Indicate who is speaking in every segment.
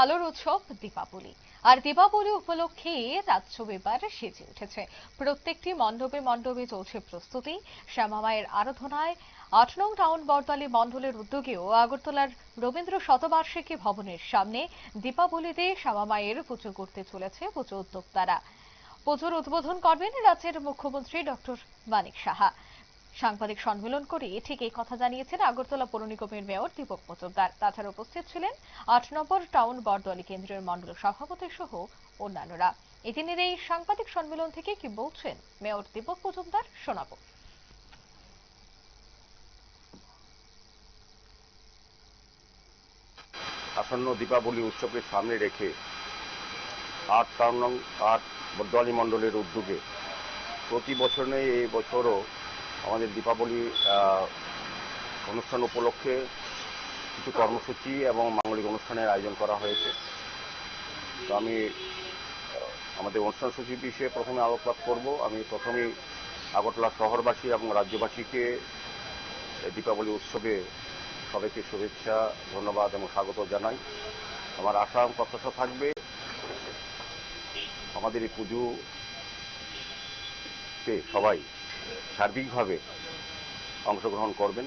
Speaker 1: আলোর উৎসব দীপাবলি। আর দীপাবলি উপলক্ষে রাজ্য এবার সেজে উঠেছে। প্রত্যেকটি মণ্ডপে মণ্ডপে চলছে প্রস্তুতি। শ্যামামায়ের আরাধনায় ৮ নং টাউন বড়দলি মণ্ডলের উদ্যোগেও আগরতলার রবীন্দ্র শতবার্ষিকী ভবনের সামনে দীপাবলিতে শ্যামামায়ের পুজো করতে চলেছে পুজো উদ্যোক্তারা। পুজোর উদ্বোধন করবেন রাজ্যের মুখ্যমন্ত্রী ডক্টর মানিক সাহা। সাংবাদিক সম্মেলন করে ঠিক এই কথা জানিয়েছেন আগরতলা পৌর নিগমের মেয়র দীপক মজুমদার। তাছাড়া উপস্থিত ছিলেন ৮ নম্বর টাউন বড়দলি কেন্দ্রের মণ্ডল সভাপতি সহ অন্যান্যরা। এদিনের এই সাংবাদিক সম্মেলন থেকে কি বলছেন মেয়র দীপক মজুমদার শোনাবো।
Speaker 2: আসন্ন দীপাবলি উৎসবকে সামনে রেখে ৮ বড়দলি মণ্ডলের উদ্যোগে প্রতি বছর নেই এই বছরও আমাদের দীপাবলি অনুষ্ঠান উপলক্ষে কিছু কর্মসূচি এবং মাঙ্গলিক অনুষ্ঠানের আয়োজন করা হয়েছে। তো আমি আমাদের অনুষ্ঠান সূচি বিষয়ে প্রথমে আলোকপাত করব। আমি প্রথমেই আগরতলা শহরবাসী এবং রাজ্যবাসীকে দীপাবলি উৎসবে সবাইকে শুভেচ্ছা, ধন্যবাদ এবং স্বাগত জানাই। আমার আশা এবং প্রত্যাশা থাকবে আমাদের এই পুজোতে সবাই সার্বিকভাবে অংশগ্রহণ করবেন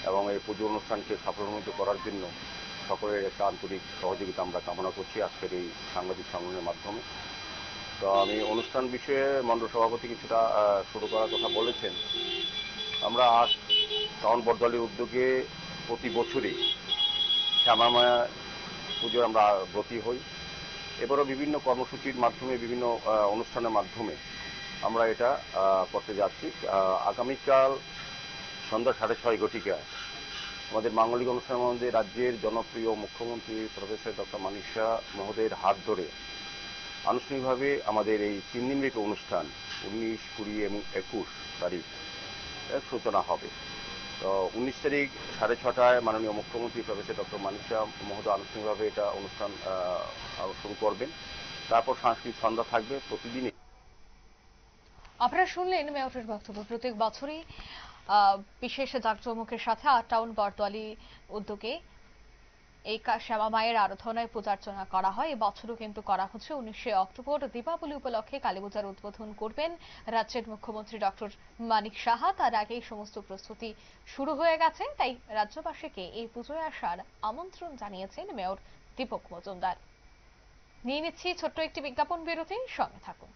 Speaker 2: এবং এই পুজো অনুষ্ঠানকে সাফল্যমণ্ডিত করার জন্য সকলের একটা আন্তরিক সহযোগিতা আমরা কামনা করছি আজকের এই সাংবাদিক সম্মেলনের মাধ্যমে। তো আমি অনুষ্ঠান বিষয়ে মণ্ডল সভাপতি কিছুটা শুরু করার কথা বলেছেন। আমরা ৮ টাউন বড়দলির উদ্যোগে প্রতি বছরই শ্যামামায়া পুজোর আমরা ব্রতী হই। এবারও বিভিন্ন কর্মসূচির মাধ্যমে বিভিন্ন অনুষ্ঠানের মাধ্যমে আমরা এটা করতে যাচ্ছি। আগামীকাল সন্ধ্যা 6:30 ঘটিকায় আমাদের মাঙ্গলিক অনুষ্ঠানের মধ্যে রাজ্যের জনপ্রিয় মুখ্যমন্ত্রী প্রফেসর ডক্টর মানিক সাহা মহোদয়ের হাত ধরে আনুষ্ঠানিকভাবে আমাদের এই 3 দিনব্যাপী অনুষ্ঠান 19, 20 এবং 21 তারিখ সূচনা হবে। তো 19 তারিখ 6:30টায় মাননীয় মুখ্যমন্ত্রী প্রফেসর ডক্টর মানিক সাহা মহোদয় আনুষ্ঠানিকভাবে এটা অনুষ্ঠান শুরু করবেন। তারপর সাংস্কৃতিক সন্ধ্যা থাকবে প্রতিদিনই।
Speaker 1: আপনারা শুনলেন মেয়রের বক্তব্য। প্রত্যেক বছরই বিশেষ জাঁকজমকের সাথে ৮ টাউন বড়দলি উদ্যোগে এই শ্যামামায়ের আরাধনায় পূজার্চনা করা হয়। এবছরও কিন্তু করা হচ্ছে। 19শে অক্টোবর দীপাবলি উপলক্ষে কালীপূজার উদ্বোধন করবেন রাজ্যের মুখ্যমন্ত্রী ডক্টর মানিক সাহা। তার আগেই সমস্ত প্রস্তুতি শুরু হয়ে গেছে। তাই রাজ্যবাসীকে এই পুজোয় আসার আমন্ত্রণ জানিয়েছেন মেয়র দীপক মজুমদার। নিয়ে নিচ্ছি ছোট্ট একটি বিজ্ঞাপন বিরতি, সঙ্গে থাকুন।